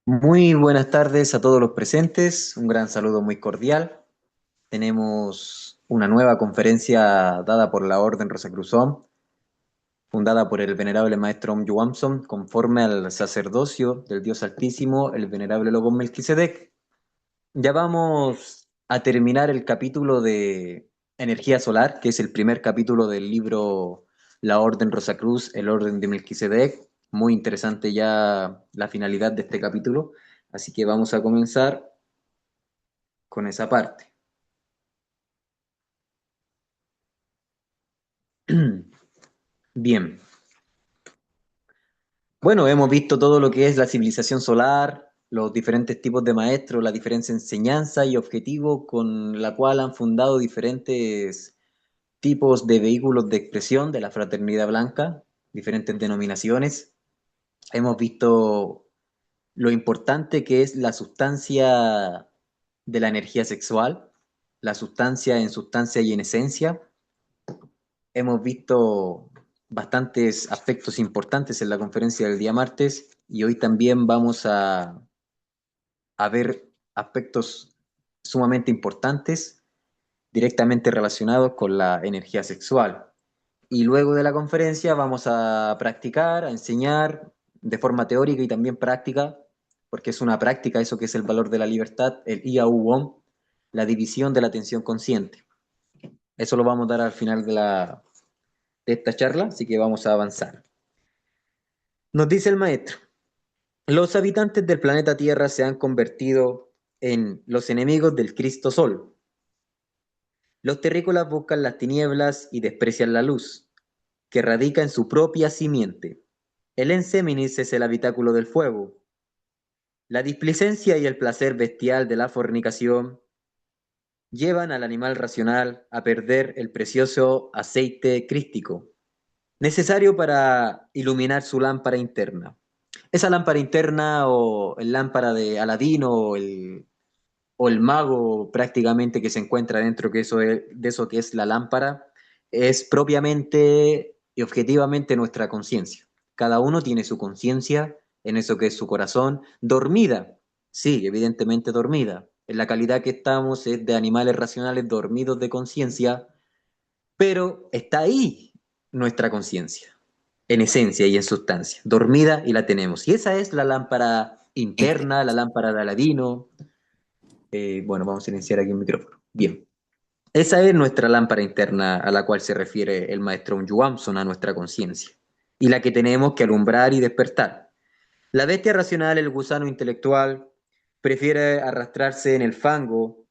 Muy buenas tardes a todos los presentes, un gran saludo muy cordial. Tenemos una nueva conferencia dada por la Orden Rosacruzón, fundada por el venerable maestro Om Yuamson, conforme al sacerdocio del Dios Altísimo, el venerable Logo Melquisedec. Ya vamos a terminar el capítulo de energía solar, que es el primer capítulo del libro La Orden Rosacruz, el Orden de Melquisedec. Muy interesante ya la finalidad de este capítulo, así que vamos a comenzar con esa parte. Bien, bueno, hemos visto todo lo que es la civilización solar, los diferentes tipos de maestros, la diferencia enseñanza y objetivo con la cual han fundado diferentes tipos de vehículos de expresión de la fraternidad blanca, diferentes denominaciones. Hemos visto lo importante que es la sustancia de la energía sexual, la sustancia en sustancia y en esencia. Hemos visto bastantes aspectos importantes en la conferencia del día martes y hoy también vamos a ver aspectos sumamente importantes directamente relacionados con la energía sexual. Y luego de la conferencia vamos a practicar, a enseñar de forma teórica y también práctica, porque es una práctica eso que es el valor de la libertad, el IAU-WOM, la división de la atención consciente. Eso lo vamos a dar al final de esta charla, así que vamos a avanzar. Nos dice el maestro, los habitantes del planeta Tierra se han convertido en los enemigos del Cristo Sol. Los terrícolas buscan las tinieblas y desprecian la luz, que radica en su propia simiente. El enseminis es el habitáculo del fuego. La displicencia y el placer bestial de la fornicación llevan al animal racional a perder el precioso aceite crístico, necesario para iluminar su lámpara interna. Esa lámpara interna o el lámpara de Aladino o el mago prácticamente que se encuentra dentro de eso que es la lámpara, es propiamente y objetivamente nuestra conciencia. Cada uno tiene su conciencia en eso que es su corazón, dormida, sí, evidentemente dormida. En la calidad que estamos es de animales racionales dormidos de conciencia, pero está ahí nuestra conciencia, en esencia y en sustancia, dormida y la tenemos. Y esa es la lámpara interna, la lámpara de Aladino. Bueno, vamos a silenciar aquí el micrófono. Bien. Esa es nuestra lámpara interna a la cual se refiere el maestro Yuamson, a nuestra conciencia, y la que tenemos que alumbrar y despertar. La bestia racional, el gusano intelectual, prefiere arrastrarse en el fango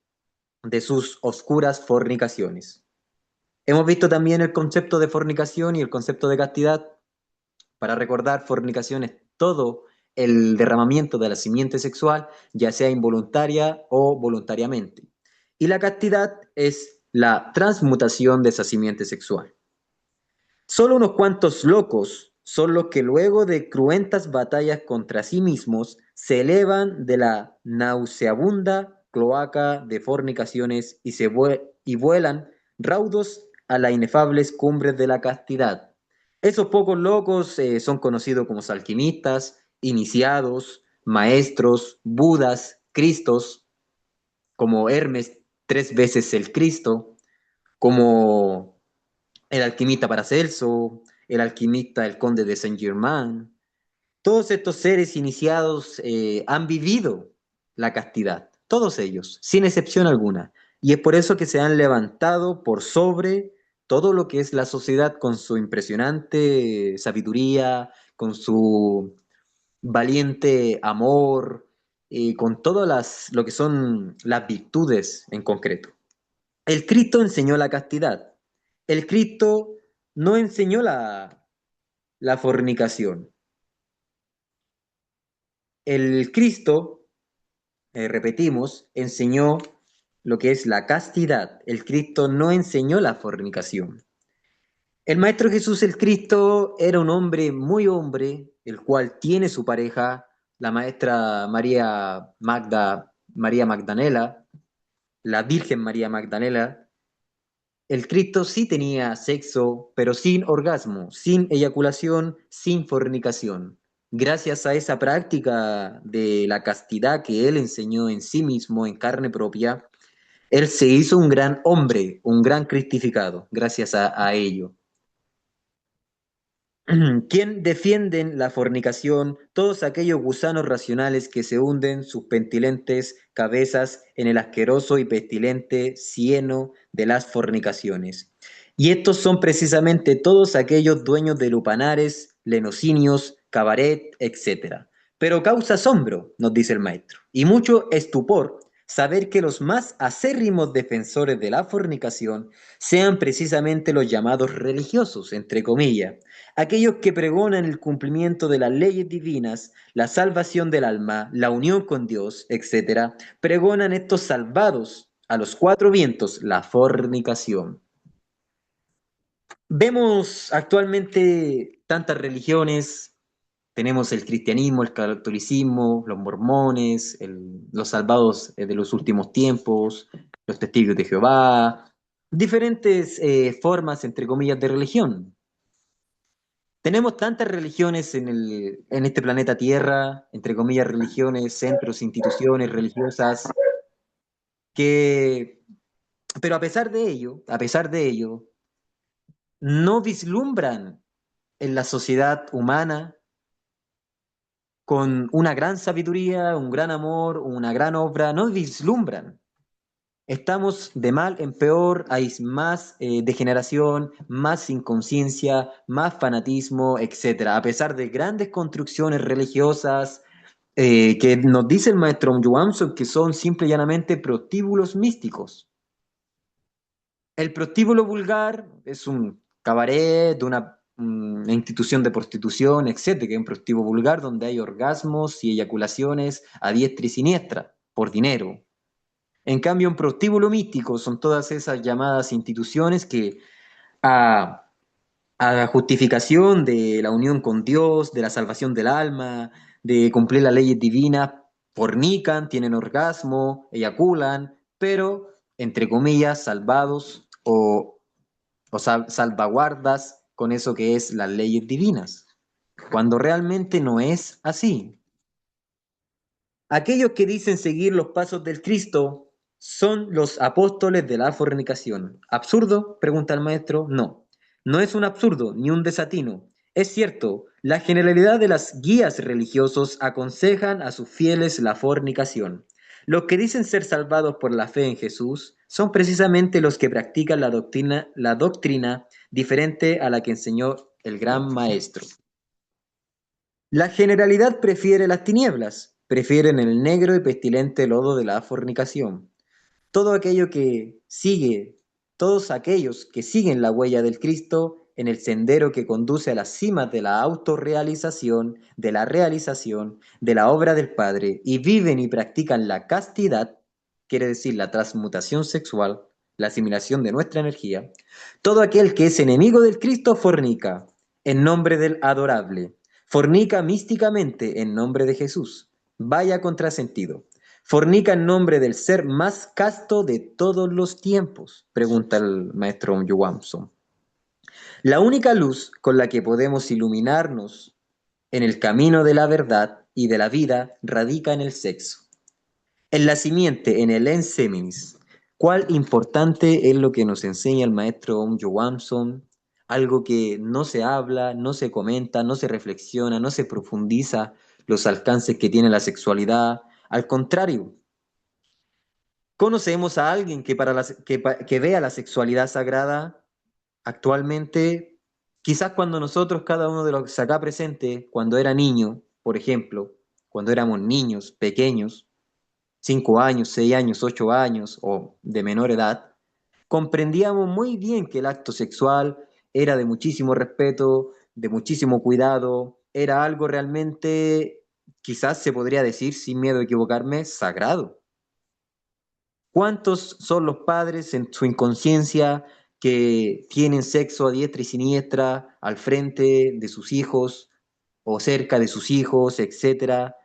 de sus oscuras fornicaciones. Hemos visto también el concepto de fornicación y el concepto de castidad. Para recordar, fornicación es todo el derramamiento de la simiente sexual, ya sea involuntaria o voluntariamente. Y la castidad es la transmutación de esa simiente sexual. Solo unos cuantos locos son los que luego de cruentas batallas contra sí mismos se elevan de la nauseabunda cloaca de fornicaciones y vuelan raudos a las inefables cumbres de la castidad. Esos pocos locos son conocidos como alquimistas, iniciados, maestros, budas, cristos, como Hermes, tres veces el Cristo, como el alquimista Paracelso, el alquimista el conde de Saint-Germain. Todos estos seres iniciados han vivido la castidad, todos ellos, sin excepción alguna. Y es por eso que se han levantado por sobre todo lo que es la sociedad con su impresionante sabiduría, con su valiente amor, con todas lo que son las virtudes en concreto. El Cristo enseñó la castidad. El Cristo no enseñó la fornicación. El Cristo, repetimos, enseñó lo que es la castidad. El Cristo no enseñó la fornicación. El Maestro Jesús el Cristo era un hombre, el cual tiene su pareja, la maestra María Magdalena, la Virgen María Magdalena. El Cristo sí tenía sexo, pero sin orgasmo, sin eyaculación, sin fornicación. gracias a esa práctica de la castidad que él enseñó en sí mismo, en carne propia, él se hizo un gran hombre, un gran cristificado, gracias a ello. ¿Quién defienden la fornicación? Todos aquellos gusanos racionales que se hunden sus pentilentes cabezas en el asqueroso y pestilente cieno de las fornicaciones. Y estos son precisamente todos aquellos dueños de lupanares, lenocinios, cabaret, etc. Pero causa asombro, nos dice el maestro, y mucho estupor saber que los más acérrimos defensores de la fornicación sean precisamente los llamados religiosos, entre comillas, aquellos que pregonan el cumplimiento de las leyes divinas, la salvación del alma, la unión con Dios, etcétera, pregonan estos salvados a los cuatro vientos la fornicación. Vemos actualmente tantas religiones, tenemos el cristianismo, el catolicismo, los mormones, los salvados de los últimos tiempos, los testigos de Jehová, diferentes formas, entre comillas, de religión. Tenemos tantas religiones en este planeta Tierra, entre comillas, religiones, centros, instituciones religiosas, que, pero a pesar de ello, no vislumbran en la sociedad humana con una gran sabiduría, un gran amor, una gran obra, no vislumbran. Estamos de mal en peor, hay más degeneración, más inconsciencia, más fanatismo, etcétera. A pesar de grandes construcciones religiosas que nos dice el maestro Johansson que son simple y llanamente prostíbulos místicos. El prostíbulo vulgar es un cabaret de una institución de prostitución, etcétera, que es un prostíbulo vulgar donde hay orgasmos y eyaculaciones a diestra y siniestra por dinero. En cambio, un prostíbulo místico son todas esas llamadas instituciones que a, a la justificación de la unión con Dios, de la salvación del alma, de cumplir las leyes divinas, fornican, tienen orgasmo, eyaculan, pero, entre comillas, salvados o salvaguardas con eso que es las leyes divinas, cuando realmente no es así. Aquellos que dicen seguir los pasos del Cristo son los apóstoles de la fornicación. ¿Absurdo? Pregunta el maestro. No, no es un absurdo ni un desatino. Es cierto, la generalidad de las guías religiosos aconsejan a sus fieles la fornicación. Los que dicen ser salvados por la fe en Jesús son precisamente los que practican la doctrina diferente a la que enseñó el gran maestro. La generalidad prefiere las tinieblas, prefieren el negro y pestilente lodo de la fornicación. Todo aquello que sigue, todos aquellos que siguen la huella del Cristo en el sendero que conduce a las cimas de la autorrealización, de la realización, de la obra del Padre, y viven y practican la castidad, quiere decir la transmutación sexual, la asimilación de nuestra energía, todo aquel que es enemigo del Cristo fornica en nombre del adorable, fornica místicamente en nombre de Jesús. Vaya contrasentido. ¿Fornica en nombre del ser más casto de todos los tiempos? Pregunta el maestro Johansson. La única luz con la que podemos iluminarnos en el camino de la verdad y de la vida radica en el sexo. En la simiente, en el enseminis. ¿Cuál importante es lo que nos enseña el maestro Johansson? Algo que no se habla, no se comenta, no se reflexiona, no se profundiza los alcances que tiene la sexualidad. Al contrario, ¿conocemos a alguien que vea la sexualidad sagrada actualmente? Quizás cuando nosotros, cada uno de los acá presentes, cuando era niño, por ejemplo, cuando éramos niños pequeños, 5 años, 6 años, 8 años o de menor edad, comprendíamos muy bien que el acto sexual era de muchísimo respeto, de muchísimo cuidado, era algo realmente, quizás se podría decir, sin miedo a equivocarme, sagrado. ¿Cuántos son los padres en su inconsciencia que tienen sexo a diestra y siniestra al frente de sus hijos o cerca de sus hijos, etcétera?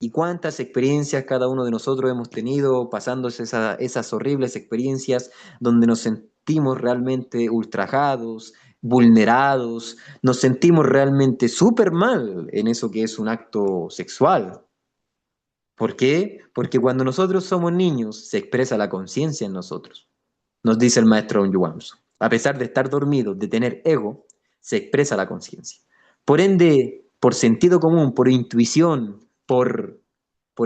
¿Y cuántas experiencias cada uno de nosotros hemos tenido pasándose esas horribles experiencias donde nos sentimos realmente ultrajados, vulnerados, nos sentimos realmente súper mal en eso que es un acto sexual. ¿Por qué? Porque cuando nosotros somos niños se expresa la conciencia en nosotros, nos dice el maestro Yuamsu. A pesar de estar dormidos, de tener ego, se expresa la conciencia. Por ende, por sentido común, por intuición, por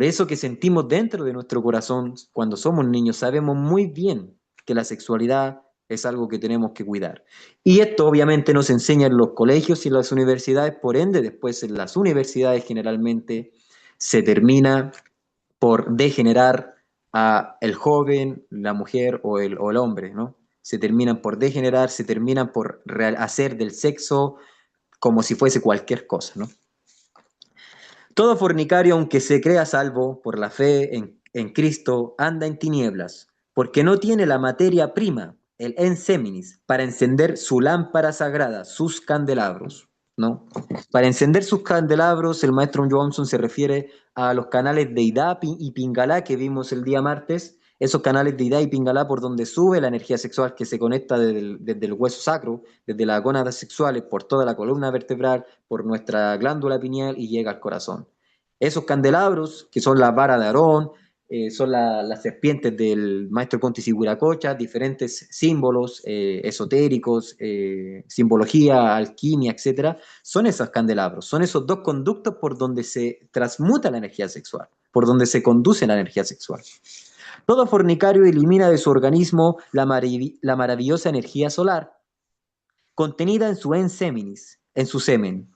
eso que sentimos dentro de nuestro corazón cuando somos niños, sabemos muy bien que la sexualidad es algo que tenemos que cuidar. Y esto obviamente nos enseña en los colegios y en las universidades, por ende después en las universidades generalmente se termina por degenerar a el joven, la mujer o el hombre, ¿no? Se terminan por degenerar, se terminan por hacer del sexo como si fuese cualquier cosa, ¿no? Todo fornicario, aunque se crea salvo por la fe en Cristo, anda en tinieblas, porque no tiene la materia prima, el enseminis, para encender su lámpara sagrada, sus candelabros, ¿no? Para encender sus candelabros, el maestro Johnson se refiere a los canales de Ida y Pingalá que vimos el día martes, esos canales de Ida y Pingalá por donde sube la energía sexual que se conecta desde el hueso sacro, desde las gónadas sexuales, por toda la columna vertebral, por nuestra glándula pineal y llega al corazón. Esos candelabros, que son la vara de Aarón, son las serpientes del maestro Contis Siguracocha, diferentes símbolos esotéricos, simbología, alquimia, etcétera, son esos candelabros, son esos dos conductos por donde se transmuta la energía sexual, por donde se conduce la energía sexual. Todo fornicario elimina de su organismo la maravillosa energía solar contenida en su enseminis, en su semen,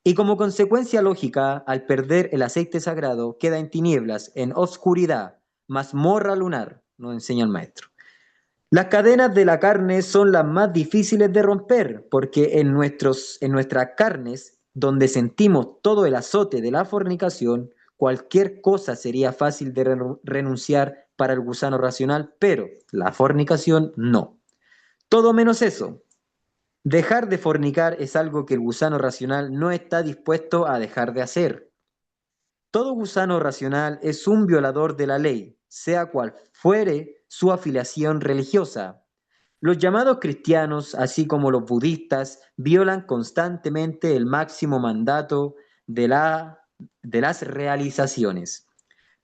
y como consecuencia lógica, al perder el aceite sagrado, queda en tinieblas, en oscuridad, mazmorra lunar, nos enseña el maestro. Las cadenas de la carne son las más difíciles de romper, porque en nuestras carnes, donde sentimos todo el azote de la fornicación, cualquier cosa sería fácil de renunciar para el gusano racional, pero la fornicación no. Todo menos eso. Dejar de fornicar es algo que el gusano racional no está dispuesto a dejar de hacer. Todo gusano racional es un violador de la ley, sea cual fuere su afiliación religiosa. Los llamados cristianos, así como los budistas, violan constantemente el máximo mandato de las realizaciones.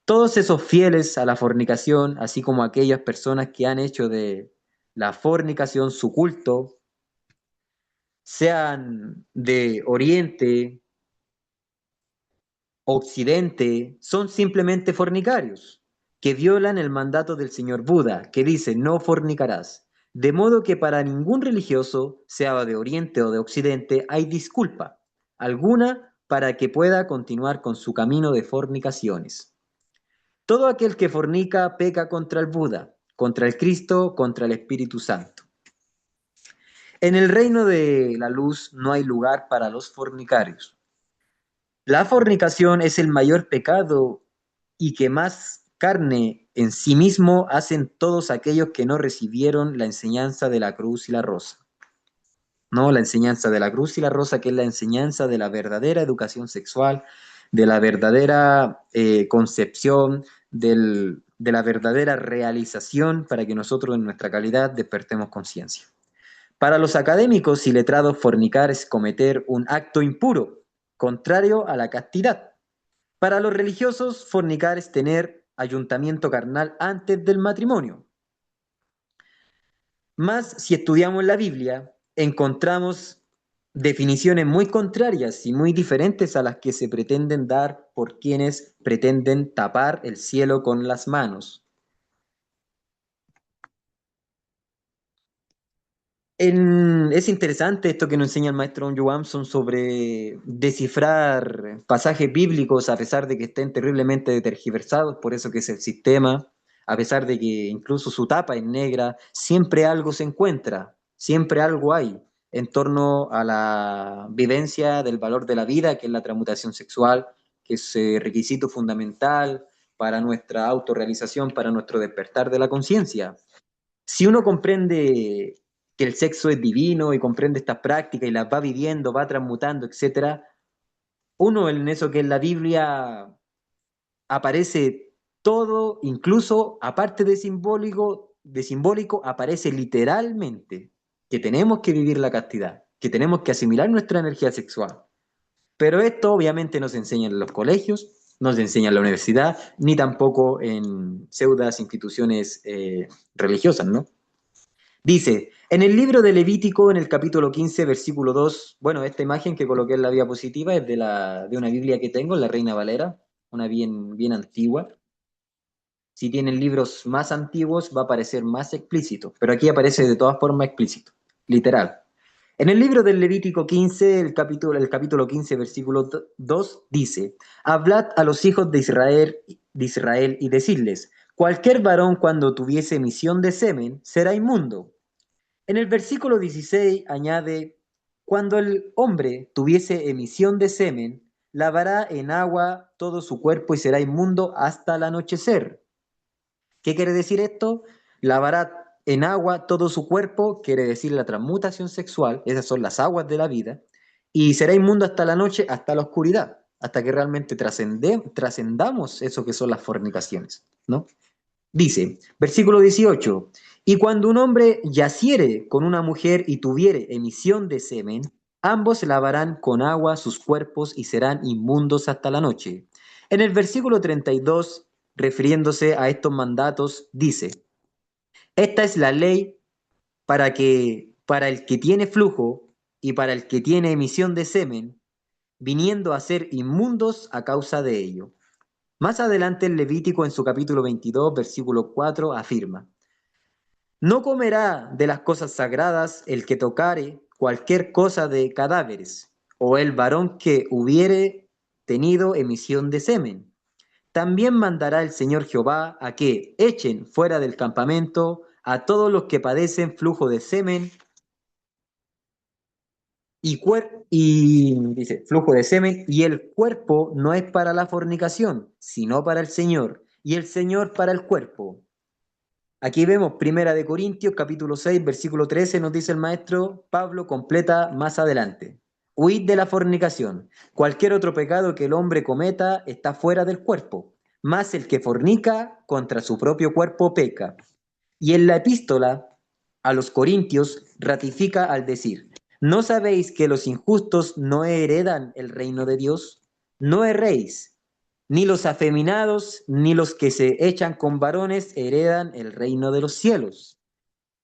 Todos esos fieles a la fornicación, así como aquellas personas que han hecho de la fornicación su culto, sean de Oriente, Occidente, son simplemente fornicarios, que violan el mandato del señor Buda, que dice no fornicarás. De modo que para ningún religioso, sea de Oriente o de Occidente, hay disculpa alguna para que pueda continuar con su camino de fornicaciones. Todo aquel que fornica peca contra el Buda, contra el Cristo, contra el Espíritu Santo. En el reino de la luz no hay lugar para los fornicarios. La fornicación es el mayor pecado y que más carne en sí mismo hacen todos aquellos que no recibieron la enseñanza de la cruz y la rosa. No, la enseñanza de la cruz y la rosa, que es la enseñanza de la verdadera educación sexual, de la verdadera concepción, de la verdadera realización para que nosotros en nuestra calidad despertemos conciencia. Para los académicos y letrados, fornicar es cometer un acto impuro, contrario a la castidad. Para los religiosos, fornicar es tener ayuntamiento carnal antes del matrimonio. Más si estudiamos la Biblia, encontramos definiciones muy contrarias y muy diferentes a las que se pretenden dar por quienes pretenden tapar el cielo con las manos. Es interesante esto que nos enseña el maestro John Watson sobre descifrar pasajes bíblicos a pesar de que estén terriblemente tergiversados, por eso que es el sistema, a pesar de que incluso su tapa es negra, siempre algo se encuentra, siempre algo hay en torno a la vivencia del valor de la vida, que es la transmutación sexual, que es requisito fundamental para nuestra autorrealización, para nuestro despertar de la conciencia. Si uno comprende que el sexo es divino y comprende estas prácticas y las va viviendo, va transmutando, etcétera, uno en eso que es la Biblia aparece todo, incluso aparte de simbólico aparece literalmente. que tenemos que vivir la castidad, que tenemos que asimilar nuestra energía sexual. Pero esto obviamente no se enseña en los colegios, no se enseña en la universidad, ni tampoco en pseudas instituciones religiosas, ¿no? Dice, en el libro de Levítico, en el capítulo 15, versículo 2, bueno, esta imagen que coloqué en la diapositiva es de una Biblia que tengo, la Reina Valera, una bien antigua. Si tienen libros más antiguos va a parecer más explícito, pero aquí aparece de todas formas explícito, literal. En el libro del Levítico 15, el capítulo 15, versículo 2, dice, hablad a los hijos de Israel y decidles, cualquier varón cuando tuviese emisión de semen será inmundo. En el versículo 16 añade, cuando el hombre tuviese emisión de semen, lavará en agua todo su cuerpo y será inmundo hasta el anochecer. ¿Qué quiere decir esto? Lavará en agua todo su cuerpo, quiere decir la transmutación sexual, esas son las aguas de la vida, y será inmundo hasta la noche, hasta la oscuridad, hasta que realmente trascendamos eso que son las fornicaciones, ¿no? Dice, versículo 18, y cuando un hombre yaciere con una mujer y tuviere emisión de semen, ambos lavarán con agua sus cuerpos y serán inmundos hasta la noche. En el versículo 32, refiriéndose a estos mandatos, dice, esta es la ley para el que tiene flujo y para el que tiene emisión de semen, viniendo a ser inmundos a causa de ello. Más adelante el Levítico en su capítulo 22, versículo 4, afirma, no comerá de las cosas sagradas el que tocare cualquier cosa de cadáveres, o el varón que hubiere tenido emisión de semen. También mandará el Señor Jehová a que echen fuera del campamento a todos los que padecen flujo de semen y dice, flujo de semen, y el cuerpo no es para la fornicación, sino para el Señor, y el Señor para el cuerpo. Aquí vemos Primera de Corintios, capítulo 6, versículo 13, nos dice el maestro Pablo, completa más adelante. Huid de la fornicación. Cualquier otro pecado que el hombre cometa está fuera del cuerpo, mas el que fornica contra su propio cuerpo peca. Y en la epístola a los Corintios ratifica al decir, ¿no sabéis que los injustos no heredan el reino de Dios? No erréis, ni los afeminados, ni los que se echan con varones heredan el reino de los cielos.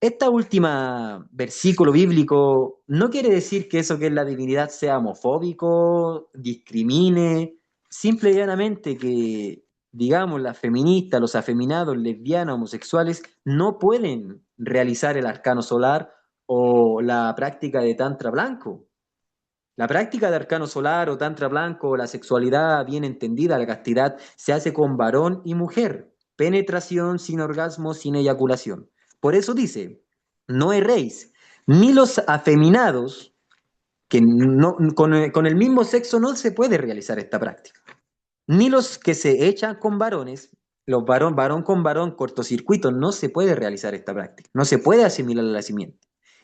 Esta última versículo bíblico no quiere decir que eso que es la divinidad sea homofóbico, discrimine, simple y llanamente que, digamos, las feministas, los afeminados, lesbianas, homosexuales no pueden realizar el arcano solar o la práctica de tantra blanco. La práctica de arcano solar o tantra blanco, la sexualidad bien entendida, la castidad, se hace con varón y mujer, penetración sin orgasmo, sin eyaculación. Por eso dice, no erréis, ni los afeminados, que no, con el mismo sexo no se puede realizar esta práctica, ni los que se echan con varones, los varón con varón, cortocircuito, no se puede realizar esta práctica, no se puede asimilar la simiente.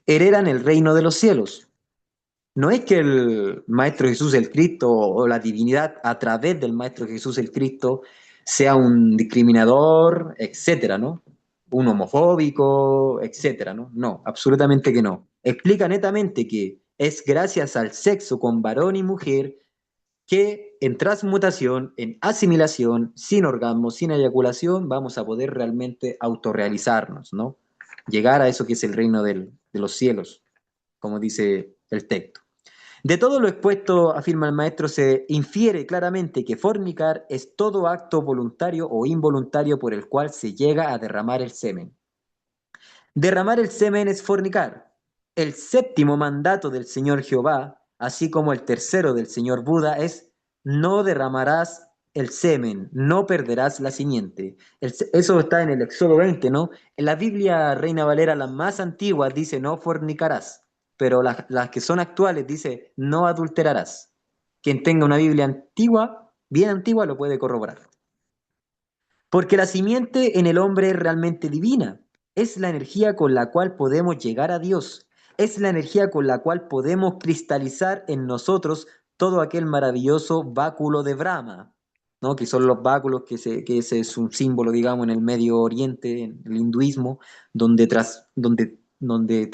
Heredan el reino de los cielos. No es que el Maestro Jesús el Cristo o la divinidad a través del Maestro Jesús el Cristo sea un discriminador, etcétera, ¿no? Un homofóbico, etcétera, ¿no? No, absolutamente que no. Explica netamente que es gracias al sexo con varón y mujer que en transmutación, en asimilación, sin orgasmo, sin eyaculación, vamos a poder realmente autorrealizarnos, ¿no? Llegar a eso que es el reino de los cielos, como dice el texto. De todo lo expuesto, afirma el maestro, se infiere claramente que fornicar es todo acto voluntario o involuntario por el cual se llega a derramar el semen. Derramar el semen es fornicar. El séptimo mandato del Señor Jehová, así como el tercero del Señor Buda, es no derramarás el semen, no perderás la simiente. Eso está en el Éxodo 20, ¿no? En la Biblia Reina Valera, las más antiguas, dice no fornicarás, pero las que son actuales dice no adulterarás. Quien tenga una Biblia antigua, bien antigua, lo puede corroborar. Porque la simiente en el hombre es realmente divina. Es la energía con la cual podemos llegar a Dios. Es la energía con la cual podemos cristalizar en nosotros todo aquel maravilloso báculo de Brahma, ¿no? Que son los báculos que ese es un símbolo, digamos, en el Medio Oriente, en el hinduismo, donde donde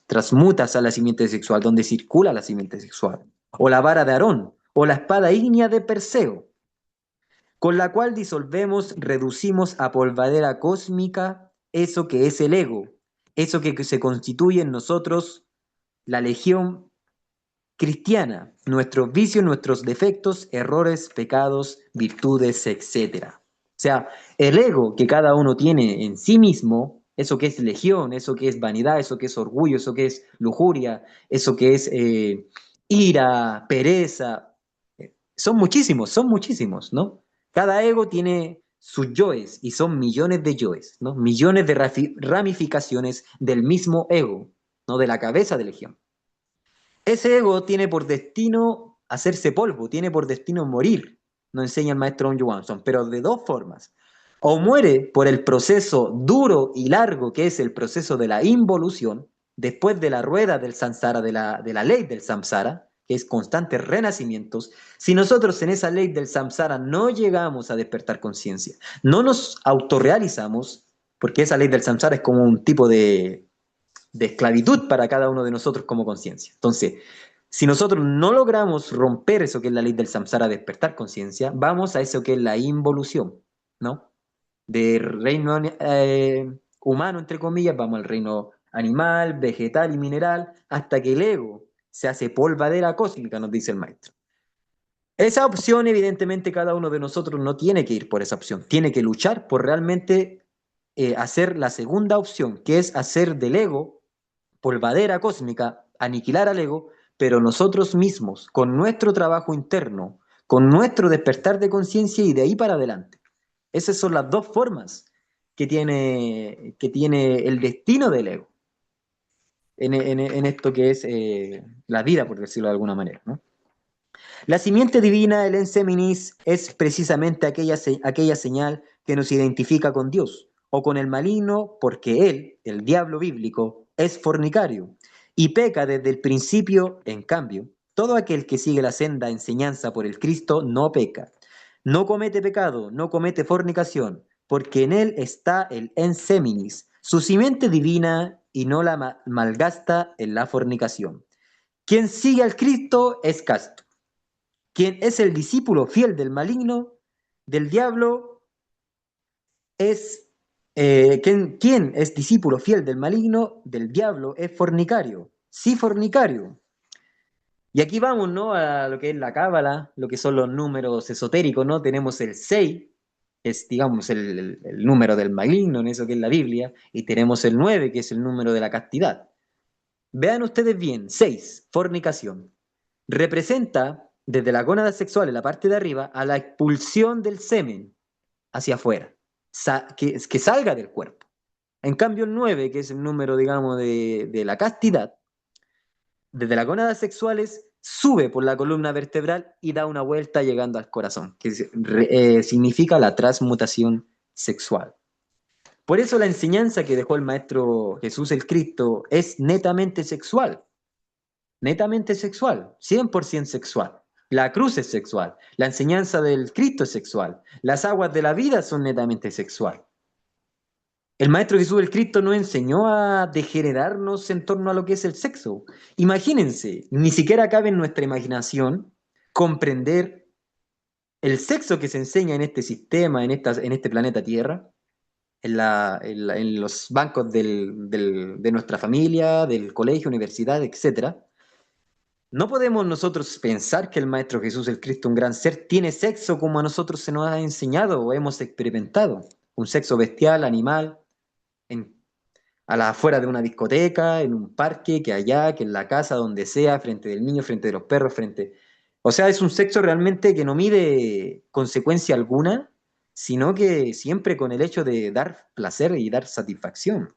transmutas a la simiente sexual, donde circula la simiente sexual, o la vara de Aarón, o la espada ígnea de Perseo, con la cual disolvemos, reducimos a polvadera cósmica eso que es el ego, eso que se constituye en nosotros la legión cristiana, nuestros vicios, nuestros defectos, errores, pecados, virtudes, etcétera. O sea, el ego que cada uno tiene en sí mismo, eso que es legión, eso que es vanidad, eso que es orgullo, eso que es lujuria, eso que es ira, pereza, son muchísimos, ¿no? Cada ego tiene sus yoes y son millones de yoes, ¿no? Millones de ramificaciones del mismo ego, ¿no? De la cabeza de legión. Ese ego tiene por destino hacerse polvo, tiene por destino morir, nos enseña el maestro John Johansson, pero de dos formas. O muere por el proceso duro y largo que es el proceso de la involución, después de la rueda del samsara, de la ley del samsara, que es constantes renacimientos. Si nosotros en esa ley del samsara no llegamos a despertar conciencia, no nos autorrealizamos, porque esa ley del samsara es como un tipo de esclavitud para cada uno de nosotros como conciencia. Entonces, si nosotros no logramos romper eso que es la ley del samsara, despertar conciencia, vamos a eso que es la involución, ¿no? De reino humano, entre comillas, vamos al reino animal, vegetal y mineral, hasta que el ego se hace polvadera cósmica, nos dice el maestro. Esa opción, evidentemente, cada uno de nosotros no tiene que ir por esa opción, tiene que luchar por realmente hacer la segunda opción, que es hacer del ego polvadera cósmica, aniquilar al ego, pero nosotros mismos, con nuestro trabajo interno, con nuestro despertar de conciencia y de ahí para adelante. Esas son las dos formas que tiene el destino del ego en esto que es la vida, por decirlo de alguna manera, ¿no? La simiente divina, el enseminis, es precisamente aquella señal que nos identifica con Dios o con el maligno, porque él, el diablo bíblico, es fornicario y peca desde el principio. En cambio, todo aquel que sigue la senda enseñanza por el Cristo no peca, no comete pecado, no comete fornicación, porque en él está el enseminis, su simiente divina, y no la malgasta en la fornicación. Quien sigue al Cristo es casto. Quien es el discípulo fiel del maligno, del diablo, es... quien es discípulo fiel del maligno, del diablo, es fornicario. Sí, fornicario. Y aquí vamos, ¿no? A lo que es la cábala, lo que son los números esotéricos, ¿no? Tenemos el 6, es, digamos, el número del maligno, en eso que es la Biblia, y tenemos el 9, que es el número de la castidad. Vean ustedes bien, 6, fornicación. Representa desde la gónada sexual en la parte de arriba a la expulsión del semen hacia afuera, que salga del cuerpo. En cambio, el 9, que es el número, digamos, de la castidad, desde las gónadas sexuales sube por la columna vertebral y da una vuelta llegando al corazón, que significa la transmutación sexual. Por eso la enseñanza que dejó el Maestro Jesús el Cristo es netamente sexual, 100% sexual. La cruz es sexual, la enseñanza del Cristo es sexual, las aguas de la vida son netamente sexual. El Maestro Jesús el Cristo nos enseñó a degenerarnos en torno a lo que es el sexo. Imagínense, ni siquiera cabe en nuestra imaginación comprender el sexo que se enseña en este sistema, en este planeta Tierra, en los bancos de nuestra familia, del colegio, universidad, etc. No podemos nosotros pensar que el Maestro Jesús el Cristo, un gran ser, tiene sexo como a nosotros se nos ha enseñado o hemos experimentado. Un sexo bestial, animal, en, a la afuera de una discoteca, en un parque, que allá, que en la casa, donde sea, frente del niño, frente de los perros, frente... O sea, es un sexo realmente que no mide consecuencia alguna, sino que siempre con el hecho de dar placer y dar satisfacción.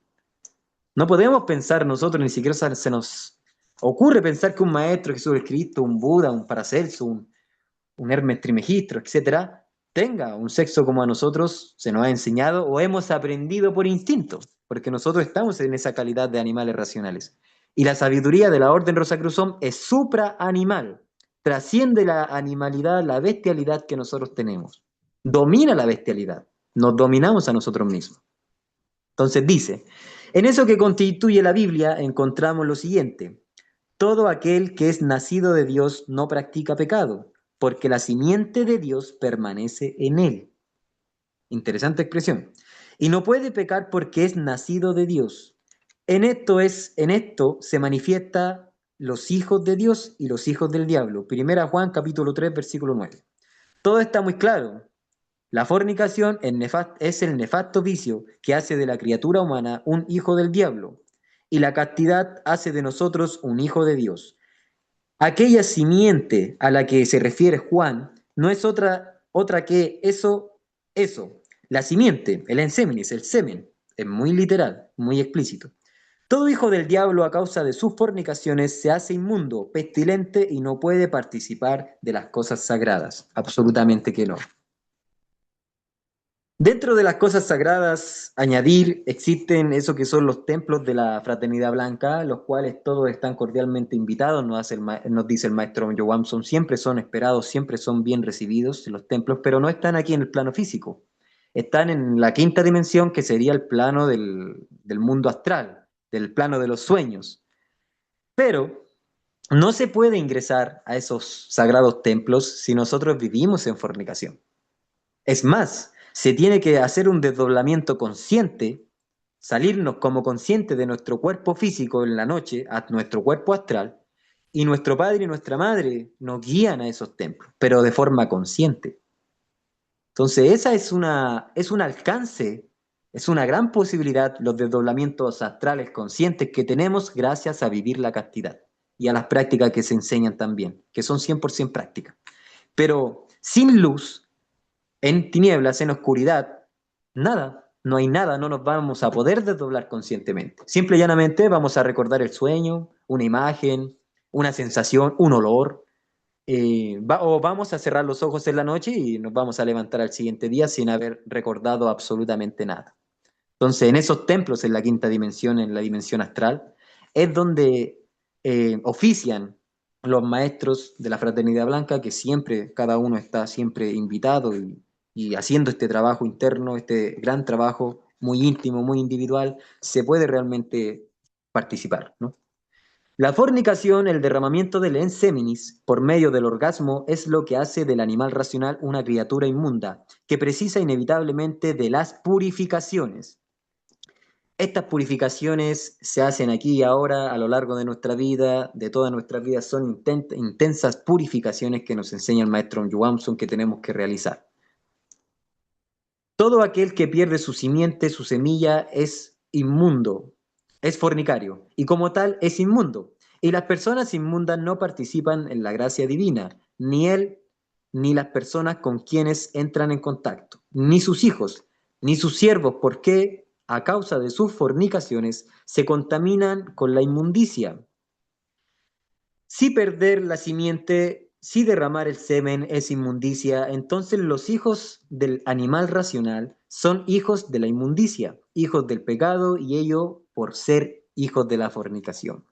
No podemos pensar nosotros, ni siquiera se nos ocurre pensar que un maestro, Jesús Cristo, un Buda, un Paracelso, un Hermes Trimegistro, etcétera, tenga un sexo como a nosotros se nos ha enseñado o hemos aprendido por instinto, porque nosotros estamos en esa calidad de animales racionales. Y la sabiduría de la Orden Rosacruzón es supraanimal, trasciende la animalidad, la bestialidad que nosotros tenemos. Domina la bestialidad, nos dominamos a nosotros mismos. Entonces dice, En eso que constituye la Biblia encontramos lo siguiente. Todo aquel que es nacido de Dios no practica pecado, porque la simiente de Dios permanece en él. Interesante expresión. Y no puede pecar porque es nacido de Dios. En esto se manifiesta los hijos de Dios y los hijos del diablo. Primera Juan capítulo 3 versículo 9. Todo está muy claro. La fornicación es el nefasto vicio que hace de la criatura humana un hijo del diablo, y la castidad hace de nosotros un hijo de Dios. Aquella simiente a la que se refiere Juan no es otra que eso. La simiente, el ensémenis, el semen, es muy literal, muy explícito. Todo hijo del diablo a causa de sus fornicaciones se hace inmundo, pestilente y no puede participar de las cosas sagradas. Absolutamente que no. Dentro de las cosas sagradas, añadir, existen eso que son los templos de la Fraternidad Blanca, los cuales todos están cordialmente invitados, nos dice el maestro Johansson, siempre son esperados, siempre son bien recibidos los templos, pero no están aquí en el plano físico, están en la quinta dimensión, que sería el plano del mundo astral, del plano de los sueños. Pero no se puede ingresar a esos sagrados templos si nosotros vivimos en fornicación. Es más, se tiene que hacer un desdoblamiento consciente, salirnos como consciente de nuestro cuerpo físico en la noche, a nuestro cuerpo astral, y nuestro padre y nuestra madre nos guían a esos templos, pero de forma consciente. Entonces, es un alcance, es una gran posibilidad los desdoblamientos astrales conscientes que tenemos gracias a vivir la castidad y a las prácticas que se enseñan también, que son 100% prácticas. Pero sin luz, en tinieblas, en oscuridad, nada, no hay nada, no nos vamos a poder desdoblar conscientemente. Simple y llanamente vamos a recordar el sueño, una imagen, una sensación, un olor, o vamos a cerrar los ojos en la noche y nos vamos a levantar al siguiente día sin haber recordado absolutamente nada. Entonces, en esos templos, en la quinta dimensión, en la dimensión astral, es donde ofician los maestros de la Fraternidad Blanca, que siempre, cada uno está siempre invitado y haciendo este trabajo interno, este gran trabajo muy íntimo, muy individual, se puede realmente participar, ¿no? La fornicación, el derramamiento del enseminis por medio del orgasmo, es lo que hace del animal racional una criatura inmunda, que precisa inevitablemente de las purificaciones. Estas purificaciones se hacen aquí y ahora, a lo largo de nuestra vida, de toda nuestra vida, son intensas purificaciones que nos enseña el maestro Johansson que tenemos que realizar. Todo aquel que pierde su simiente, su semilla, es inmundo, es fornicario, y como tal es inmundo. Y las personas inmundas no participan en la gracia divina, ni él, ni las personas con quienes entran en contacto, ni sus hijos, ni sus siervos, porque a causa de sus fornicaciones se contaminan con la inmundicia. Si perder la simiente, si derramar el semen es inmundicia, entonces los hijos del animal racional son hijos de la inmundicia, hijos del pecado, y ello por ser hijos de la fornicación.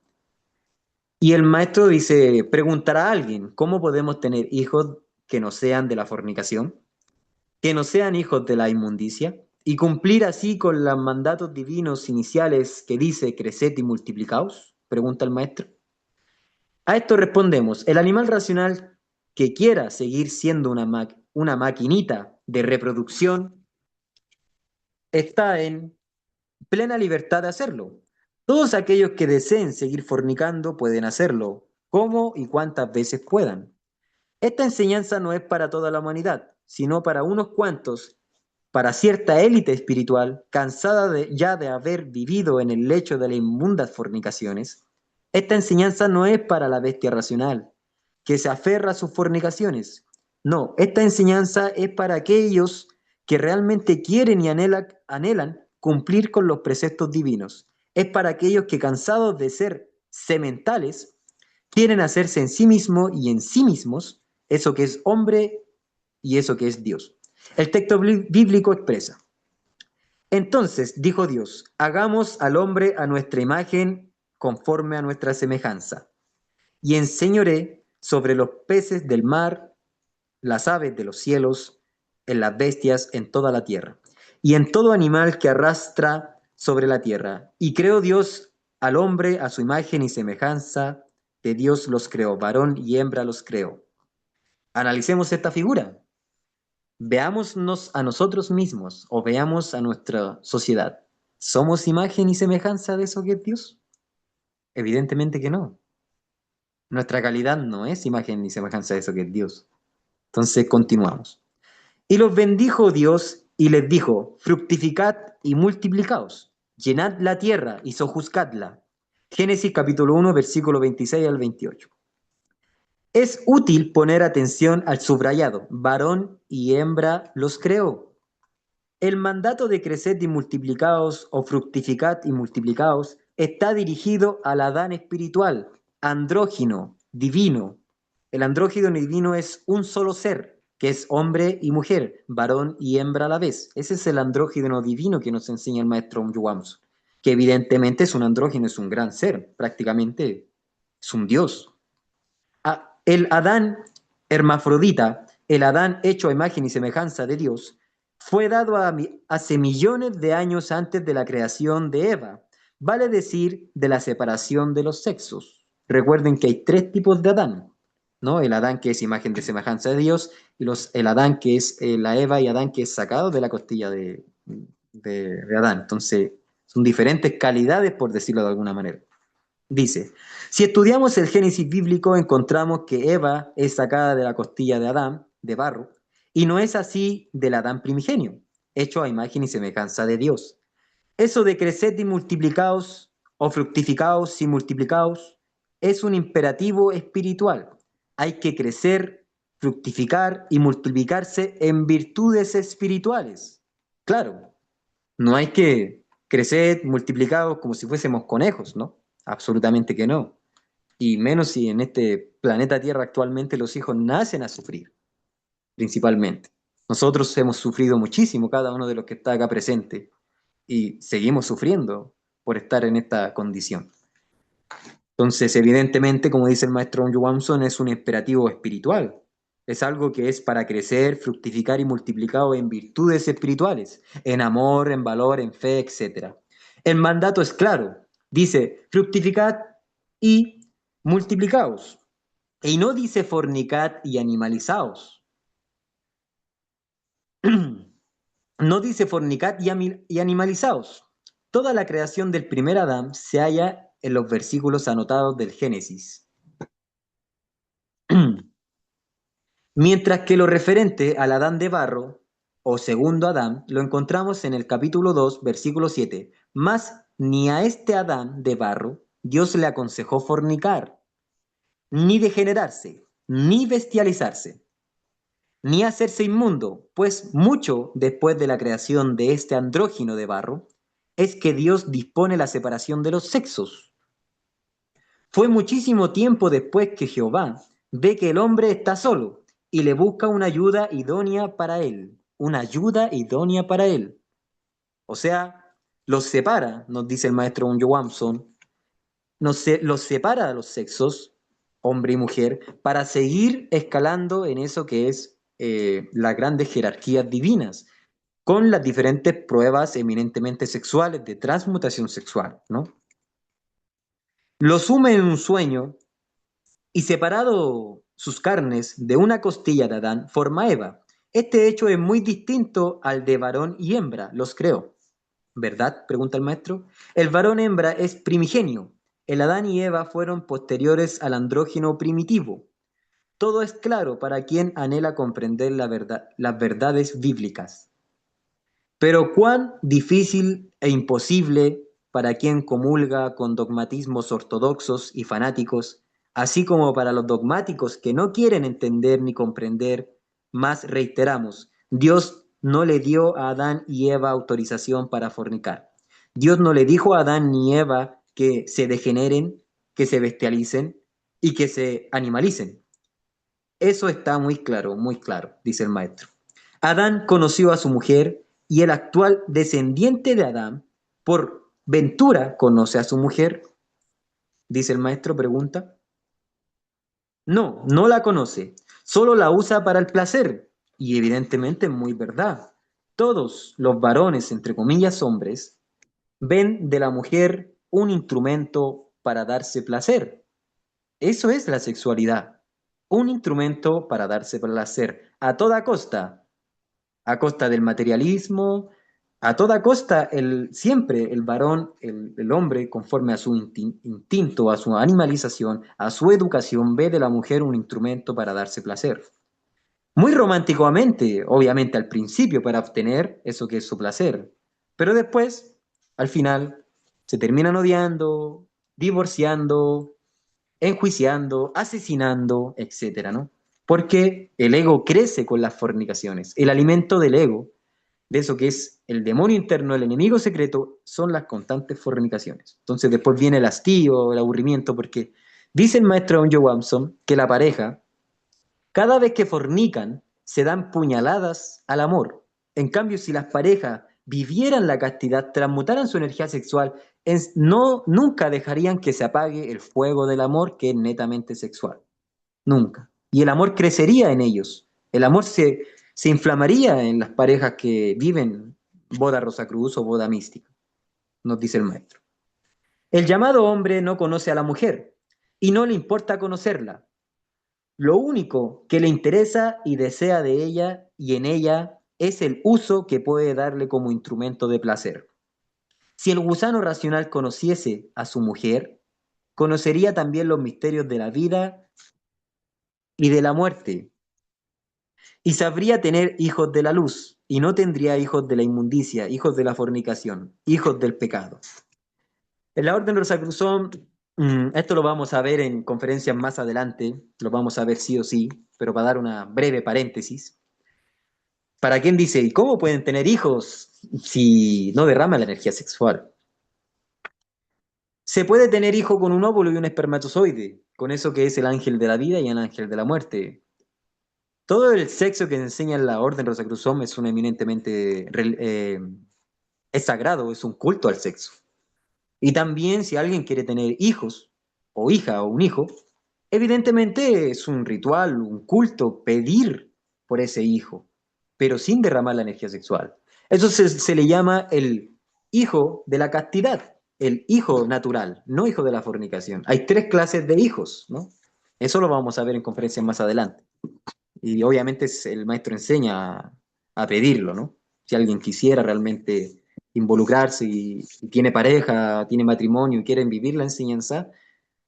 Y el maestro dice, preguntará a alguien, ¿cómo podemos tener hijos que no sean de la fornicación? Que no sean hijos de la inmundicia, y cumplir así con los mandatos divinos iniciales que dice, creced y multiplicaos, pregunta el maestro. A esto respondemos, el animal racional que quiera seguir siendo una maquinita de reproducción está en plena libertad de hacerlo. Todos aquellos que deseen seguir fornicando pueden hacerlo, como y cuantas veces puedan. Esta enseñanza no es para toda la humanidad, sino para unos cuantos, para cierta élite espiritual, cansada ya de haber vivido en el lecho de las inmundas fornicaciones. Esta enseñanza no es para la bestia racional, que se aferra a sus fornicaciones. No, esta enseñanza es para aquellos que realmente quieren y anhelan cumplir con los preceptos divinos. Es para aquellos que, cansados de ser sementales, quieren hacerse en sí mismos y en sí mismos eso que es hombre y eso que es Dios. El texto bíblico expresa: entonces dijo Dios, hagamos al hombre a nuestra imagen conforme a nuestra semejanza, y enseñoré sobre los peces del mar, las aves de los cielos, en las bestias, en toda la tierra, y en todo animal que arrastra sobre la tierra. Y creó Dios al hombre a su imagen y semejanza de Dios los creó, varón y hembra los creó. Analicemos esta figura. Veámonos a nosotros mismos o veamos a nuestra sociedad. ¿Somos imagen y semejanza de eso que es Dios? Evidentemente que no. Nuestra calidad no es imagen ni semejanza de eso que es Dios. Entonces continuamos. Y los bendijo Dios y les dijo, fructificad y multiplicaos, llenad la tierra y sojuzgadla. Génesis capítulo 1, versículo 26 al 28. Es útil poner atención al subrayado, varón y hembra los creó. El mandato de creced y multiplicaos o fructificad y multiplicaos está dirigido al Adán espiritual, andrógino, divino. El andrógino divino es un solo ser, que es hombre y mujer, varón y hembra a la vez. Ese es el andrógino divino que nos enseña el maestro Yuamsu, que evidentemente es un andrógino, es un gran ser, prácticamente es un dios. El Adán hermafrodita, el Adán hecho a imagen y semejanza de Dios, fue dado hace millones de años antes de la creación de Eva, vale decir, de la separación de los sexos. Recuerden que hay tres tipos de Adán, ¿no? El Adán que es imagen de semejanza de Dios, y el Adán que es la Eva y Adán que es sacado de la costilla de Adán. Entonces, son diferentes calidades, por decirlo de alguna manera. Dice, si estudiamos el Génesis bíblico, encontramos que Eva es sacada de la costilla de Adán, de barro, y no es así del Adán primigenio, hecho a imagen y semejanza de Dios. Eso de creced y multiplicaos, o fructificaos y multiplicaos, es un imperativo espiritual. Hay que crecer, fructificar y multiplicarse en virtudes espirituales. Claro, no hay que crecer, multiplicados como si fuésemos conejos, ¿no? Absolutamente que no. Y menos si en este planeta Tierra actualmente los hijos nacen a sufrir, principalmente. Nosotros hemos sufrido muchísimo, cada uno de los que está acá presente, y seguimos sufriendo por estar en esta condición. Entonces, evidentemente, como dice el maestro Johansson, es un imperativo espiritual. Es algo que es para crecer, fructificar y multiplicado en virtudes espirituales, en amor, en valor, en fe, etc. El mandato es claro. Dice, fructificad y multiplicaos. Y no dice fornicad y animalizaos. No dice fornicad y animalizaos. Toda la creación del primer Adán se halla en los versículos anotados del Génesis. Mientras que lo referente al Adán de barro, o segundo Adán, lo encontramos en el capítulo 2, versículo 7. Mas ni a este Adán de barro Dios le aconsejó fornicar, ni degenerarse, ni bestializarse, ni hacerse inmundo, pues mucho después de la creación de este andrógino de barro, es que Dios dispone la separación de los sexos. Fue muchísimo tiempo después que Jehová ve que el hombre está solo y le busca una ayuda idónea para él. Una ayuda idónea para él. O sea, los separa, nos dice el maestro Johansson, los separa de los sexos, hombre y mujer, para seguir escalando en eso que es las grandes jerarquías divinas, con las diferentes pruebas eminentemente sexuales de transmutación sexual, ¿no? Lo sume en un sueño y separado sus carnes de una costilla de Adán, forma Eva. Este hecho es muy distinto al de varón y hembra, los creó. ¿Verdad? Pregunta el maestro. El varón hembra es primigenio. El Adán y Eva fueron posteriores al andrógino primitivo. Todo es claro para quien anhela comprender las verdades bíblicas. Pero cuán difícil e imposible para quien comulga con dogmatismos ortodoxos y fanáticos, así como para los dogmáticos que no quieren entender ni comprender, más reiteramos, Dios no le dio a Adán y Eva autorización para fornicar. Dios no le dijo a Adán ni Eva que se degeneren, que se bestialicen y que se animalicen. Eso está muy claro, dice el maestro. Adán conoció a su mujer y el actual descendiente de Adán, por ventura, conoce a su mujer, dice el maestro, pregunta. No, no la conoce, solo la usa para el placer. Y evidentemente es muy verdad. Todos los varones, entre comillas, hombres, Ven de la mujer un instrumento para darse placer. Eso es la sexualidad. Un instrumento para darse placer a toda costa, a costa del materialismo, a toda costa, siempre el varón, el hombre, conforme a su instinto, a su animalización, a su educación, ve de la mujer un instrumento para darse placer. Muy románticamente, obviamente al principio, para obtener eso que es su placer. Pero después, al final, se terminan odiando, divorciando, enjuiciando, asesinando, etcétera, ¿no? Porque el ego crece con las fornicaciones. El alimento del ego, de eso que es el demonio interno, el enemigo secreto, son las constantes fornicaciones. Entonces después viene el hastío, el aburrimiento, porque dice el maestro John Watson que la pareja, cada vez que fornican, se dan puñaladas al amor. En cambio, si las parejas vivieran la castidad, transmutaran su energía sexual, no, nunca dejarían que se apague el fuego del amor que es netamente sexual. Nunca. Y el amor crecería en ellos. El amor se inflamaría en las parejas que viven boda Rosacruz o boda mística, nos dice el maestro. El llamado hombre no conoce a la mujer y no le importa conocerla. Lo único que le interesa y desea de ella y en ella es el uso que puede darle como instrumento de placer. Si el gusano racional conociese a su mujer, conocería también los misterios de la vida y de la muerte, y sabría tener hijos de la luz, y no tendría hijos de la inmundicia, hijos de la fornicación, hijos del pecado. En la Orden Rosacruzón, esto lo vamos a ver en conferencias más adelante, lo vamos a ver sí o sí, pero para dar una breve paréntesis, para quien dice, ¿y cómo pueden tener hijos si no derraman la energía sexual? Se puede tener hijo con un óvulo y un espermatozoide, con eso que es el ángel de la vida y el ángel de la muerte. Todo el sexo que enseña en la Orden Rosacruzón es un eminentemente es sagrado, es un culto al sexo. Y también si alguien quiere tener hijos, o hija, o un hijo, evidentemente es un ritual, un culto, pedir por ese hijo, pero sin derramar la energía sexual. Eso se le llama el hijo de la castidad, el hijo natural, no hijo de la fornicación. Hay tres clases de hijos, ¿no? Eso lo vamos a ver en conferencias más adelante. Y obviamente el maestro enseña a pedirlo, ¿no? Si alguien quisiera realmente involucrarse y tiene pareja, tiene matrimonio y quieren vivir la enseñanza,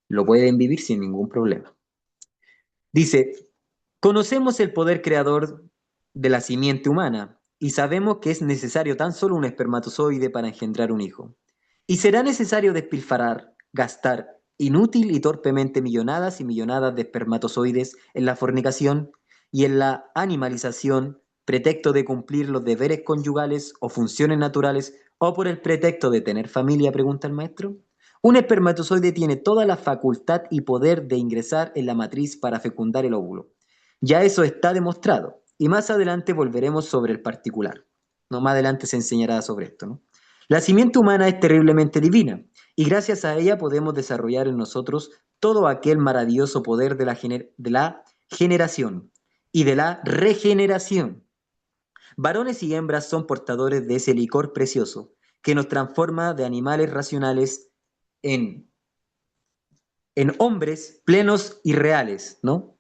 lo pueden vivir sin ningún problema. Dice, conocemos el poder creador de la simiente humana y sabemos que es necesario tan solo un espermatozoide para engendrar un hijo. Y será necesario despilfarrar, gastar inútil y torpemente millonadas y millonadas de espermatozoides en la fornicación y en la animalización, pretexto de cumplir los deberes conyugales o funciones naturales, o por el pretexto de tener familia, pregunta el maestro. Un espermatozoide tiene toda la facultad y poder de ingresar en la matriz para fecundar el óvulo. Ya eso está demostrado, y más adelante volveremos sobre el particular. No, más adelante se enseñará sobre esto, ¿no? La simiente humana es terriblemente divina, y gracias a ella podemos desarrollar en nosotros todo aquel maravilloso poder de la generación y de la regeneración. Varones y hembras son portadores de ese licor precioso que nos transforma de animales racionales en, en hombres plenos y reales, ¿no?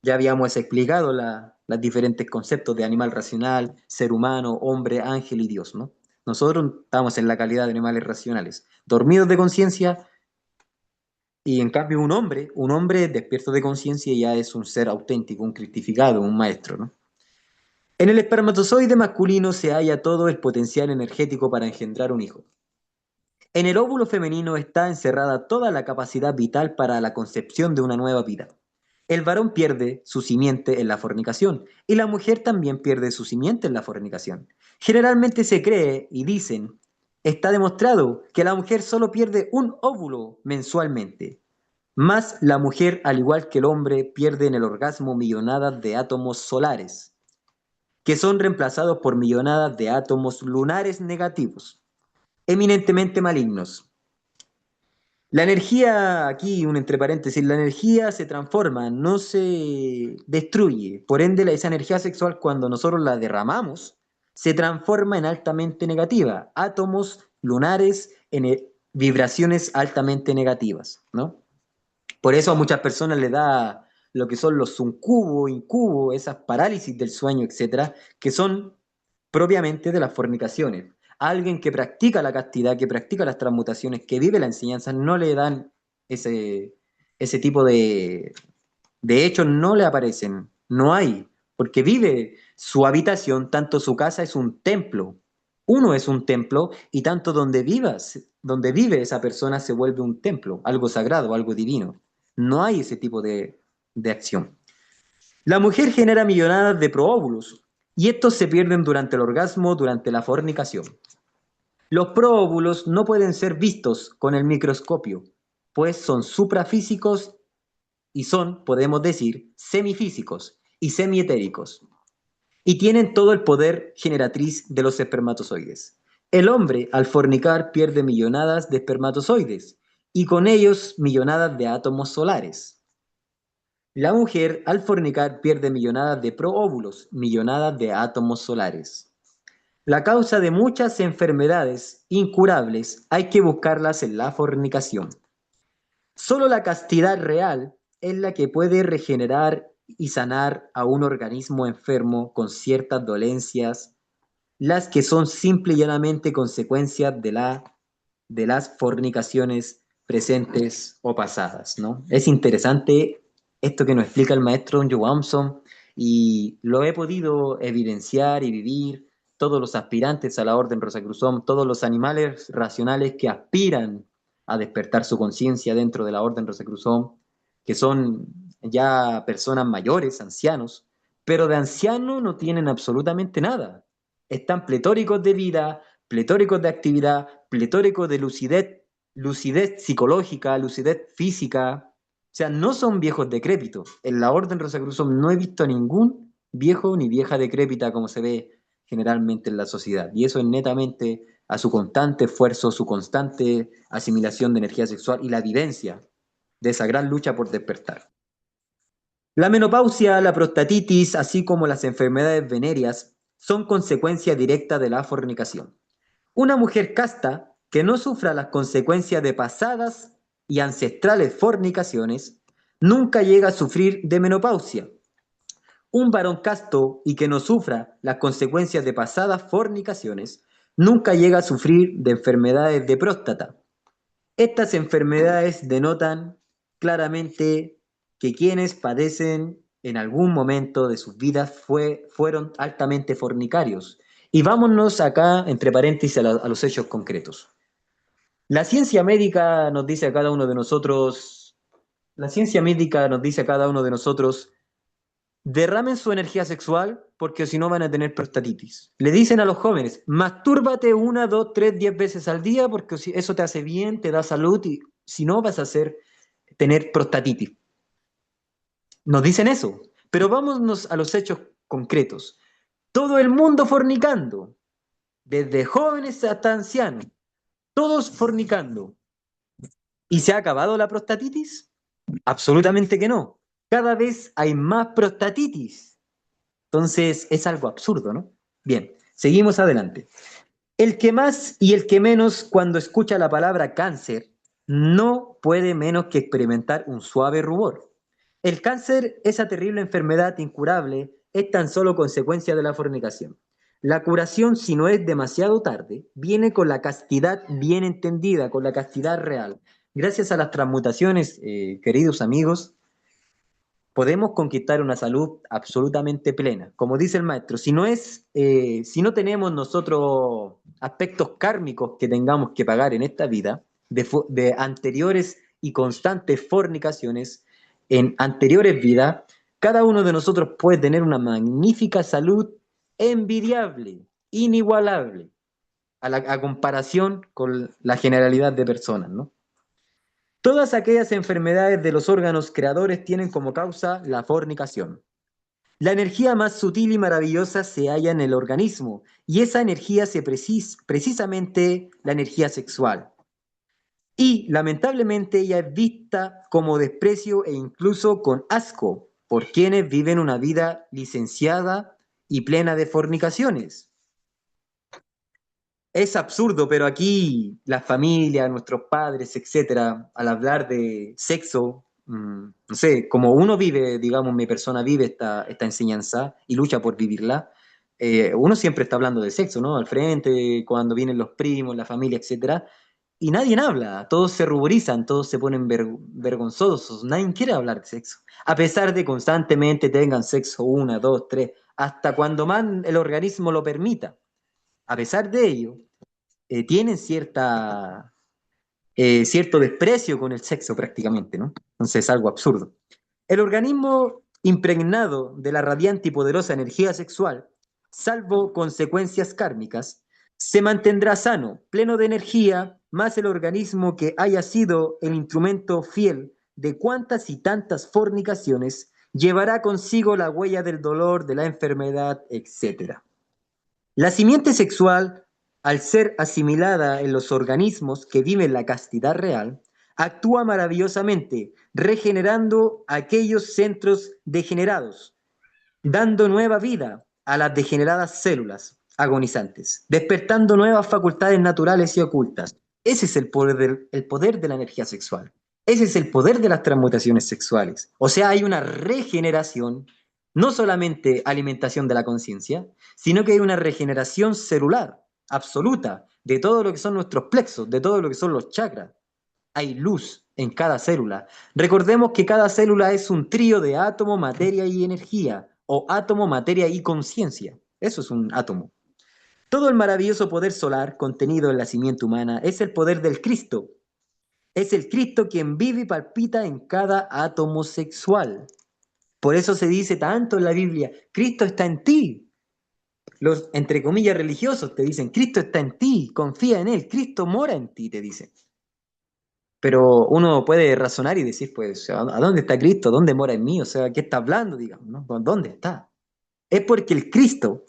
Ya habíamos explicado los diferentes conceptos de animal racional, ser humano, hombre, ángel y Dios, ¿no? Nosotros estamos en la calidad de animales racionales, dormidos de conciencia, y en cambio un hombre despierto de conciencia ya es un ser auténtico, un cristificado, un maestro, ¿no? En el espermatozoide masculino se halla todo el potencial energético para engendrar un hijo. En el óvulo femenino está encerrada toda la capacidad vital para la concepción de una nueva vida. El varón pierde su simiente en la fornicación y la mujer también pierde su simiente en la fornicación. Generalmente se cree y dicen, está demostrado que la mujer solo pierde un óvulo mensualmente, más la mujer, al igual que el hombre, pierde en el orgasmo millonadas de átomos solares, que son reemplazados por millonadas de átomos lunares negativos, eminentemente malignos. La energía, aquí un entre paréntesis, la energía se transforma, no se destruye. Por ende, esa energía sexual, cuando nosotros la derramamos, se transforma en altamente negativa. Átomos lunares en vibraciones altamente negativas, ¿no? Por eso a muchas personas les da lo que son los suncubos, incubos, esas parálisis del sueño, etcétera, que son propiamente de las fornicaciones. A alguien que practica la castidad, que practica las transmutaciones, que vive la enseñanza, no le dan ese tipo de hechos, no le aparecen, no hay, porque vive su habitación, tanto su casa es un templo, uno es un templo y tanto donde vivas, donde vive esa persona se vuelve un templo, algo sagrado, algo divino. No hay ese tipo de acción. La mujer genera millonadas de proóvulos y estos se pierden durante el orgasmo, durante la fornicación. Los proóvulos no pueden ser vistos con el microscopio, pues son suprafísicos y son, podemos decir, semifísicos y semietéricos, y tienen todo el poder generatriz de los espermatozoides. El hombre, al fornicar, pierde millonadas de espermatozoides y con ellos millonadas de átomos solares. La mujer, al fornicar, pierde millonadas de proóvulos, millonadas de átomos solares. La causa de muchas enfermedades incurables hay que buscarlas en la fornicación. Solo la castidad real es la que puede regenerar y sanar a un organismo enfermo con ciertas dolencias, las que son simple y llanamente consecuencias de las fornicaciones presentes o pasadas, ¿no? Es interesante esto que nos explica el maestro Johansson y lo he podido evidenciar y vivir todos los aspirantes a la Orden Rosacruzón, todos los animales racionales que aspiran a despertar su conciencia dentro de la Orden Rosacruzón, que son ya personas mayores, ancianos, pero de anciano no tienen absolutamente nada. Están pletóricos de vida, pletóricos de actividad, pletóricos de lucidez, lucidez psicológica, lucidez física. O sea, no son viejos decrépitos. En la Orden Rosacruzón no he visto a ningún viejo ni vieja decrépita como se ve generalmente en la sociedad. Y eso es netamente a su constante esfuerzo, su constante asimilación de energía sexual y la vivencia de esa gran lucha por despertar. La menopausia, la prostatitis, así como las enfermedades venéreas, son consecuencia directa de la fornicación. Una mujer casta que no sufra las consecuencias de pasadas y ancestrales fornicaciones nunca llega a sufrir de menopausia. Un varón casto y que no sufra las consecuencias de pasadas fornicaciones nunca llega a sufrir de enfermedades de próstata. Estas enfermedades denotan claramente que quienes padecen en algún momento de sus vidas fueron altamente fornicarios. Y vámonos acá, entre paréntesis, a los hechos concretos. La ciencia médica nos dice a cada uno de nosotros, la ciencia médica nos dice a cada uno de nosotros, derramen su energía sexual porque si no van a tener prostatitis. Le dicen a los jóvenes, mastúrbate 1, 2, 3, 10 veces al día porque eso te hace bien, te da salud y si no vas a tener prostatitis. Nos dicen eso, pero vámonos a los hechos concretos. Todo el mundo fornicando, desde jóvenes hasta ancianos, todos fornicando. ¿Y se ha acabado la prostatitis? Absolutamente que no. Cada vez hay más prostatitis. Entonces es algo absurdo, ¿no? Bien, seguimos adelante. El que más y el que menos cuando escucha la palabra cáncer no puede menos que experimentar un suave rubor. El cáncer, esa terrible enfermedad incurable, es tan solo consecuencia de la fornicación. La curación, si no es demasiado tarde, viene con la castidad bien entendida, con la castidad real. Gracias a las transmutaciones, queridos amigos, podemos conquistar una salud absolutamente plena. Como dice el maestro, si no tenemos nosotros aspectos kármicos que tengamos que pagar en esta vida, de anteriores y constantes fornicaciones en anteriores vidas, cada uno de nosotros puede tener una magnífica salud envidiable, inigualable, a comparación con la generalidad de personas, ¿no? Todas aquellas enfermedades de los órganos creadores tienen como causa la fornicación. La energía más sutil y maravillosa se halla en el organismo y esa energía precisamente la energía sexual. Y lamentablemente ella es vista como desprecio e incluso con asco por quienes viven una vida licenciada y plena de fornicaciones. Es absurdo, pero aquí la familia, nuestros padres, etcétera, al hablar de sexo, no sé, como uno vive, digamos, mi persona vive esta enseñanza y lucha por vivirla, uno siempre está hablando de sexo, ¿no? Al frente, cuando vienen los primos, la familia, etcétera, y nadie habla, todos se ruborizan, todos se ponen vergonzosos, nadie quiere hablar de sexo, a pesar de constantemente tengan sexo una, dos, tres, hasta cuando más el organismo lo permita. A pesar de ello, tienen cierto desprecio con el sexo prácticamente, ¿no? Entonces es algo absurdo. El organismo impregnado de la radiante y poderosa energía sexual, salvo consecuencias kármicas, se mantendrá sano, pleno de energía, más el organismo que haya sido el instrumento fiel de cuantas y tantas fornicaciones, llevará consigo la huella del dolor, de la enfermedad, etc. La simiente sexual, al ser asimilada en los organismos que viven la castidad real, actúa maravillosamente, regenerando aquellos centros degenerados, dando nueva vida a las degeneradas células agonizantes, despertando nuevas facultades naturales y ocultas. Ese es el poder de la energía sexual. Ese es el poder de las transmutaciones sexuales. O sea, hay una regeneración, no solamente alimentación de la conciencia, sino que hay una regeneración celular absoluta de todo lo que son nuestros plexos, de todo lo que son los chakras. Hay luz en cada célula. Recordemos que cada célula es un trío de átomo, materia y energía, o átomo, materia y conciencia. Eso es un átomo. Todo el maravilloso poder solar contenido en la simiente humana es el poder del Cristo. Es el Cristo quien vive y palpita en cada átomo sexual. Por eso se dice tanto en la Biblia, Cristo está en ti. Los, entre comillas, religiosos te dicen, Cristo está en ti, confía en Él, Cristo mora en ti, te dicen. Pero uno puede razonar y decir, pues, ¿a dónde está Cristo? ¿Dónde mora en mí? O sea, ¿qué está hablando, digamos, ¿no? ¿Dónde está? Es porque el Cristo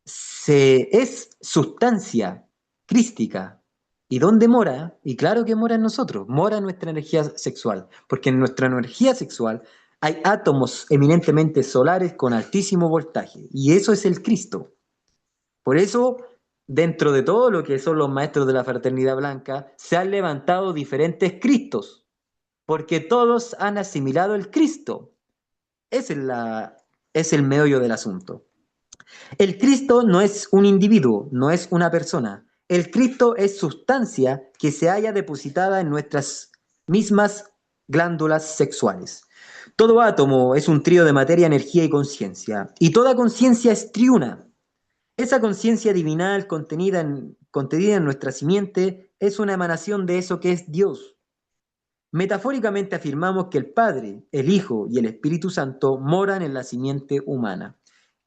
es sustancia crística. ¿Y dónde mora? Y claro que mora en nosotros, mora en nuestra energía sexual, porque en nuestra energía sexual hay átomos eminentemente solares con altísimo voltaje, y eso es el Cristo. Por eso, dentro de todo lo que son los maestros de la fraternidad blanca, se han levantado diferentes Cristos, porque todos han asimilado el Cristo. Ese es el meollo del asunto. El Cristo no es un individuo, no es una persona. El Cristo es sustancia que se halla depositada en nuestras mismas glándulas sexuales. Todo átomo es un trío de materia, energía y conciencia, y toda conciencia es triuna. Esa conciencia divinal contenida en nuestra simiente es una emanación de eso que es Dios. Metafóricamente afirmamos que el Padre, el Hijo y el Espíritu Santo moran en la simiente humana.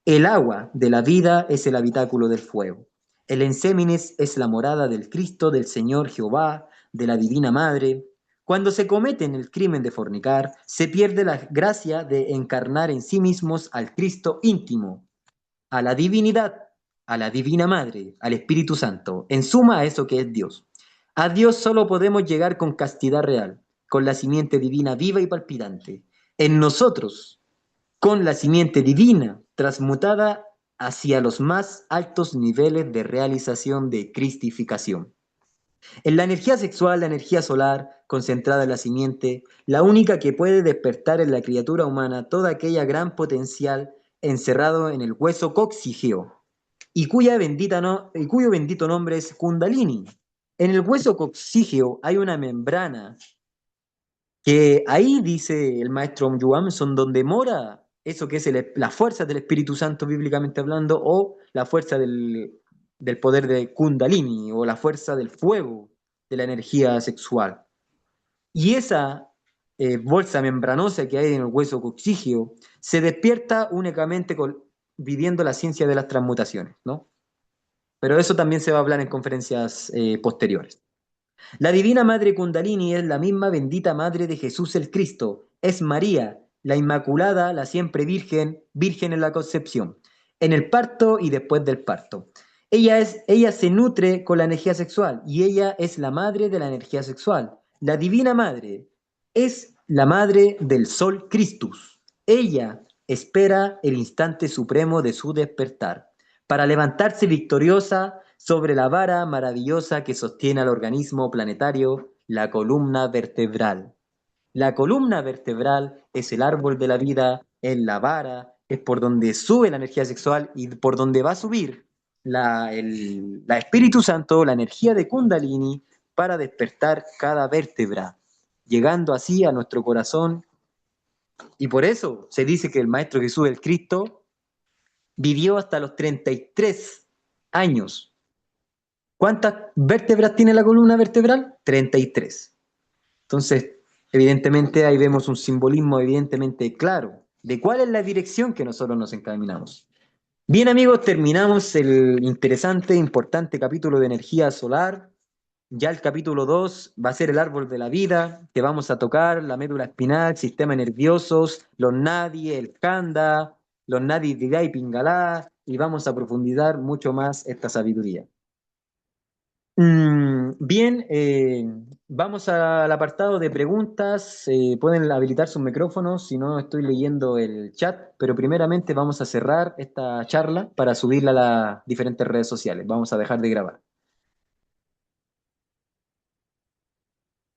El agua de la vida es el habitáculo del fuego. El ensémenes es la morada del Cristo, del Señor Jehová, de la Divina Madre. Cuando se cometen el crimen de fornicar, se pierde la gracia de encarnar en sí mismos al Cristo íntimo, a la divinidad, a la Divina Madre, al Espíritu Santo, en suma a eso que es Dios. A Dios solo podemos llegar con castidad real, con la simiente divina viva y palpitante. En nosotros, con la simiente divina transmutada hacia los más altos niveles de realización de cristificación. En la energía sexual, la energía solar, concentrada en la simiente, la única que puede despertar en la criatura humana toda aquella gran potencial encerrado en el hueso coxígeo, y cuyo bendito nombre es Kundalini. En el hueso coxígeo hay una membrana que ahí dice el maestro Yuamson, donde mora eso que es la fuerza del Espíritu Santo bíblicamente hablando, o la fuerza del poder de Kundalini, o la fuerza del fuego de la energía sexual. Y esa bolsa membranosa que hay en el hueso coxígeo se despierta únicamente viviendo la ciencia de las transmutaciones, ¿no? Pero eso también se va a hablar en conferencias posteriores. La Divina Madre Kundalini es la misma bendita Madre de Jesús el Cristo. Es María, la Inmaculada, la siempre Virgen, Virgen en la concepción, en el parto y después del parto. Ella se nutre con la energía sexual y ella es la madre de la energía sexual. La Divina Madre es la madre del Sol Christus. Ella espera el instante supremo de su despertar para levantarse victoriosa sobre la vara maravillosa que sostiene al organismo planetario, la columna vertebral. La columna vertebral es el árbol de la vida, es la vara, es por donde sube la energía sexual y por donde va a subir la Espíritu Santo, la energía de Kundalini, para despertar cada vértebra, llegando así a nuestro corazón. Y por eso se dice que el Maestro Jesús, el Cristo, vivió hasta los 33 años. ¿Cuántas vértebras tiene la columna vertebral? 33. Entonces, evidentemente ahí vemos un simbolismo evidentemente claro de cuál es la dirección que nosotros nos encaminamos. Bien amigos, terminamos el interesante, importante capítulo de energía solar. Ya el capítulo 2 va a ser el árbol de la vida, que vamos a tocar la médula espinal, sistema nerviosos, los nadis, el khanda, los nadis Diga y Pingala, y vamos a profundizar mucho más esta sabiduría. Bien, vamos al apartado de preguntas. Pueden habilitar sus micrófonos, si no estoy leyendo el chat, pero primeramente vamos a cerrar esta charla para subirla a las diferentes redes sociales. Vamos a dejar de grabar.